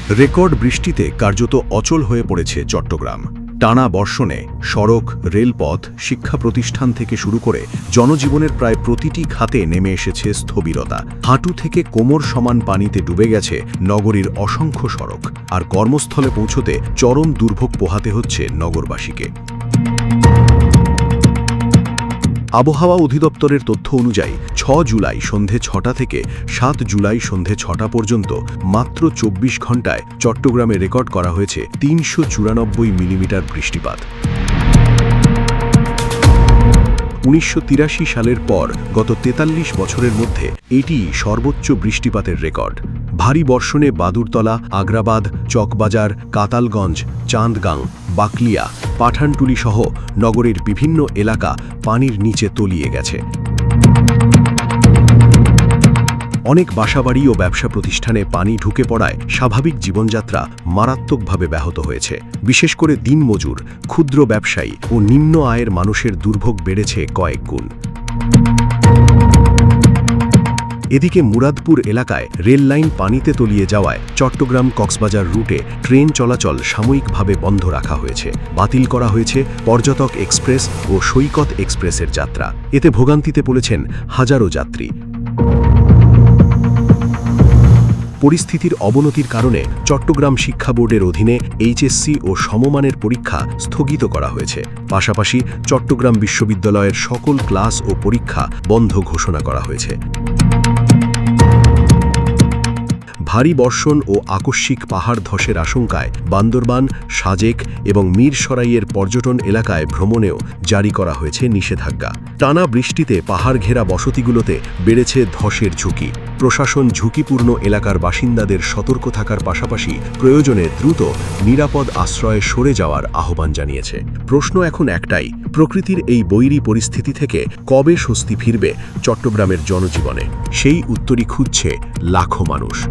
Record বৃষ্টিতে কার্যত অচল হয়ে পড়েছে চট্টগ্রাম। টানা বর্ষণে সড়ক, রেলপথ, শিক্ষা প্রতিষ্ঠান থেকে শুরু করে জনজীবনের প্রায় প্রতিটি খাতে নেমে এসেছে স্থবিরতা। হাঁটু থেকে কোমর সমান পানিতে ডুবে গেছে নগরীর অসংখ্য সড়ক, আর কর্মস্থলে পৌঁছতে চরম দুর্ভোগ পোহাতে হচ্ছে নগরবাসীকে। আবহাওয়া অধিদপ্তরের তথ্য অনুযায়ী ৬ জুলাই সন্ধে ৬টা থেকে ৭ জুলাই সন্ধে ৬টা পর্যন্ত মাত্র ২৪ ঘণ্টায় চট্টগ্রামে রেকর্ড করা হয়েছে ৩৯৪ মিলিমিটার বৃষ্টিপাত। ১৯৮৩ সালের পর গত ৪৩ বছরের মধ্যে এটি সর্বোচ্চ বৃষ্টিপাতের রেকর্ড। ভারী বর্ষণে বাদুরতলা, আগ্রাবাদ, চকবাজার, কাতালগঞ্জ, চাঁদগাং, বাকলিয়া, পাঠানটুলি সহ নগরের বিভিন্ন এলাকা পানির নিচে তলিয়ে গেছে। অনেক বাসাবাড়ি ও ব্যবসা প্রতিষ্ঠানে পানি ঢুকে পড়ায় স্বাভাবিক জীবনযাত্রা মারাত্মকভাবে ব্যাহত হয়েছে। বিশেষ করে দিনমজুর, ক্ষুদ্র ব্যবসায়ী ও নিম্ন আয়ের মানুষের দুর্ভোগ বেড়েছে কয়েক গুণ। এদিকে মুরাদপুর এলাকায় রেল লাইন পানিতে তলিয়ে যাওয়ায় চট্টগ্রাম-কক্সবাজার রুটে ট্রেন চলাচল সাময়িকভাবে বন্ধ রাখা হয়েছে। বাতিল করা হয়েছে পর্যটক এক্সপ্রেস ও সৈকত এক্সপ্রেসের যাত্রা। এতে ভোগান্তিতে পড়েছেন হাজারো যাত্রী। পরিস্থিতির অবনতির কারণে চট্টগ্রাম শিক্ষা বোর্ডের অধীনে এইচএসসি ও সমমানের পরীক্ষা স্থগিত করা হয়েছে। পাশাপাশি চট্টগ্রাম বিশ্ববিদ্যালয়ের সকল ক্লাস ও পরীক্ষা বন্ধ ঘোষণা করা হয়েছে। ভারী বর্ষণ ও আকস্মিক পাহাড় ধসের আশঙ্কায় বান্দরবান, সাজেক এবং মিরসরাইয়ের পর্যটন এলাকায় ভ্রমণেও জারি করা হয়েছে নিষেধাজ্ঞা। টানা বৃষ্টিতে পাহাড় ঘেরা বসতিগুলোতে বেড়েছে ধসের ঝুঁকি। প্রশাসন ঝুঁকিপূর্ণ এলাকার বাসিন্দাদের সতর্ক থাকার পাশাপাশি প্রয়োজনে দ্রুত নিরাপদ আশ্রয়ে সরে যাওয়ার আহ্বান জানিয়েছে। প্রশ্ন এখন একটাই, প্রকৃতির এই বৈরী পরিস্থিতি থেকে কবে স্বস্তি ফিরবে চট্টগ্রামের জনজীবনে? সেই উত্তরই খুঁজছে লাখো মানুষ।